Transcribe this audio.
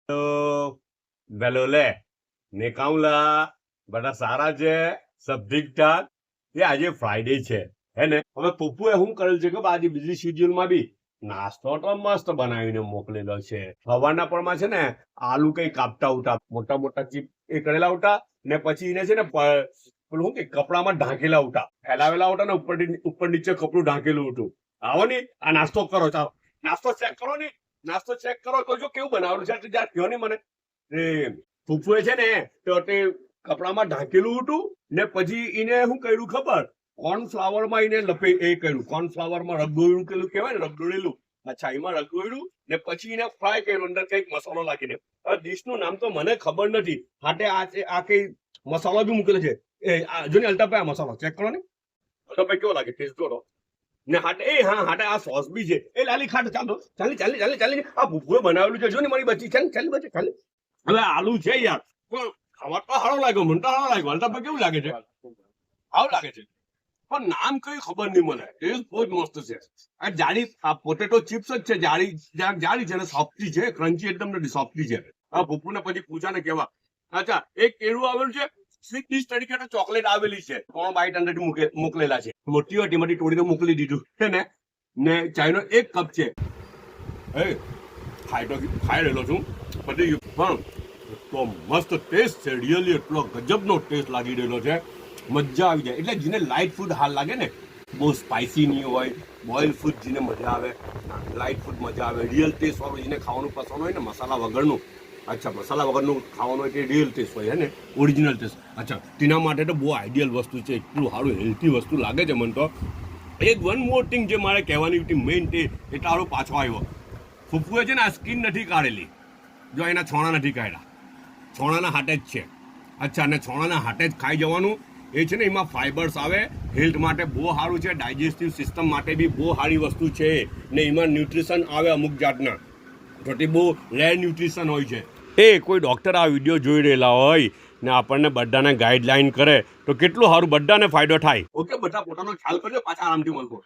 તો વેલો લે ને કાઉલા બધા સારા છે, સબ ઠીક ઠાક. એ આજે ફ્રાઈડે છે હે ને. હવે પપ્પુએ શું કરેલ છે કે આજે બીજી શેડ્યુલમાં બી નાસ્તો તો મસ્ત બનાવીને મોકલેલો છે. સવારના પરમાં છે ને આલુ કઈ કાપતા ઉઠા મોટા મોટા ચીપ એ કરેલા ઉઠા ને પછી એને છે ને પેલું શું કે કપડામાં ઢાંકેલા ઉઠા ફેલાવેલા ઉઠા ને ઉપર નીચે કપડું ઢાંકેલું હતું. આવો ને આ નાસ્તો કરો, ચાલો નાસ્તો ચેક કરો ને, નાસ્તો ચેક કરો તો જો કેવું બનાવેલું છે જ્યાં કહો ને મને. એ ફૂફુએ છે ને તો તે કપડામાં ઢાંકેલું હતું ને પછી એને શું કર્યું ખબર, કોર્નફ્લાવરમાં એને એ કર્યું, કોર્નફ્લાવરમાં રગડોળ્યું પેલું કહેવાય ને રગડોળેલું, અચ્છા એમાં રગડોળ્યું ને પછી એને ફ્રાય કર્યું અંદર કઈક મસાલો નાખીને. હવે ડીશનું નામ તો મને ખબર નથી. હાટે આ કઈ મસાલો બી મૂકેલો છે. જો ને અલ્ટાભાઈ આ મસાલો ચેક કરો ને, અલ્ટાભાઈ કેવો લાગે ટેસ્ટ કરો ને. હાટે હાટે આ સોસ બી છે. એ લાલી ખાટ ચાલો ચાલી આ ભૂખુએ બનાવેલું છે. જો ને મારી બચી ચાલી બચી ખાલી. હવે આલુ છે યાર પણ ખાવા તો સારો લાગ્યો, મને તો સારો લાગ્યો. અલ્ટાભાઈ કેવું લાગે છે? આવું લાગે છે પણ નામ કઈ ખબર નહીં મને. ટેસ્ટ બહુ જ મસ્ત છે. આ જાડી આ પોટેટો ચિપ્સ જ છે, જાડી છે ને સોફ્ટી છે, ક્રન્ચી એકદમ નથી, સોફ્ટી છે. આ ભૂપુને પછી પૂછા ને કેવા. અચ્છા એક કેળું આવેલું છે સ્વીટ ડીશ તરીકે ચોકલેટ આવેલી છે, 3 બાઈટ અંદર મોકલેલા છે. મોટી હતી એમાંથી તોડીને મોકલી દીધું છે ને ચાયનો 1 કપ છે. ખાઈ રહેલો છું બધી પણ તો મસ્ત ટેસ્ટ છે, રિયલી એટલો ગજબનો ટેસ્ટ લાગી રહેલો છે, મજા આવી જાય. એટલે જેને લાઇટ ફૂડ હાલ લાગે ને, બહુ સ્પાઇસી નહીં હોય, બોઇલ ફૂડ જેને મજા આવે, લાઇટ ફૂડ મજા આવે, રિયલ ટેસ્ટ વાળું જેને ખાવાનું પસંદ હોય ને મસાલા વગરનું, અચ્છા મસાલા વગરનું ખાવાનું હોય કે રિયલ ટેસ્ટ હોય હે ને, ઓરિજિનલ ટેસ્ટ. અચ્છા તેના માટે તો બહુ આઈડિયલ વસ્તુ છે, એટલું સારું હેલ્ધી વસ્તુ લાગે છે મને તો. એક વન મોર થિંગ જે મારે કહેવાની હતી મેઇન તે તારો પાછો આવ્યો. ફૂફુએ છે ને આ સ્કીન નથી કાઢેલી, જો એના છોણા નથી કાઢ્યા, છોણાના હાટે જ છે. અચ્છા અને છોણાના હાટે જ ખાઈ જવાનું. એ છે ને એમાં ફાઈબર્સ આવે, હેલ્થ માટે બહુ સારું છે, ડાયજેસ્ટિવ સિસ્ટમ માટે બી બહુ સારી વસ્તુ છે ને એમાં ન્યુટ્રિશન આવે અમુક જાતના, તો તે બહુ રેર ન્યુટ્રિશન હોય છે. એ કોઈ ડૉક્ટર આ વિડીયો જોઈ રહેલા હોય ને આપણને બધાને ગાઈડલાઈન કરે તો કેટલું સારું, બધાને ફાયદો થાય. ઓકે બધા પોતાનો ખ્યાલ કરજો, પાછા આરામથી મળજો.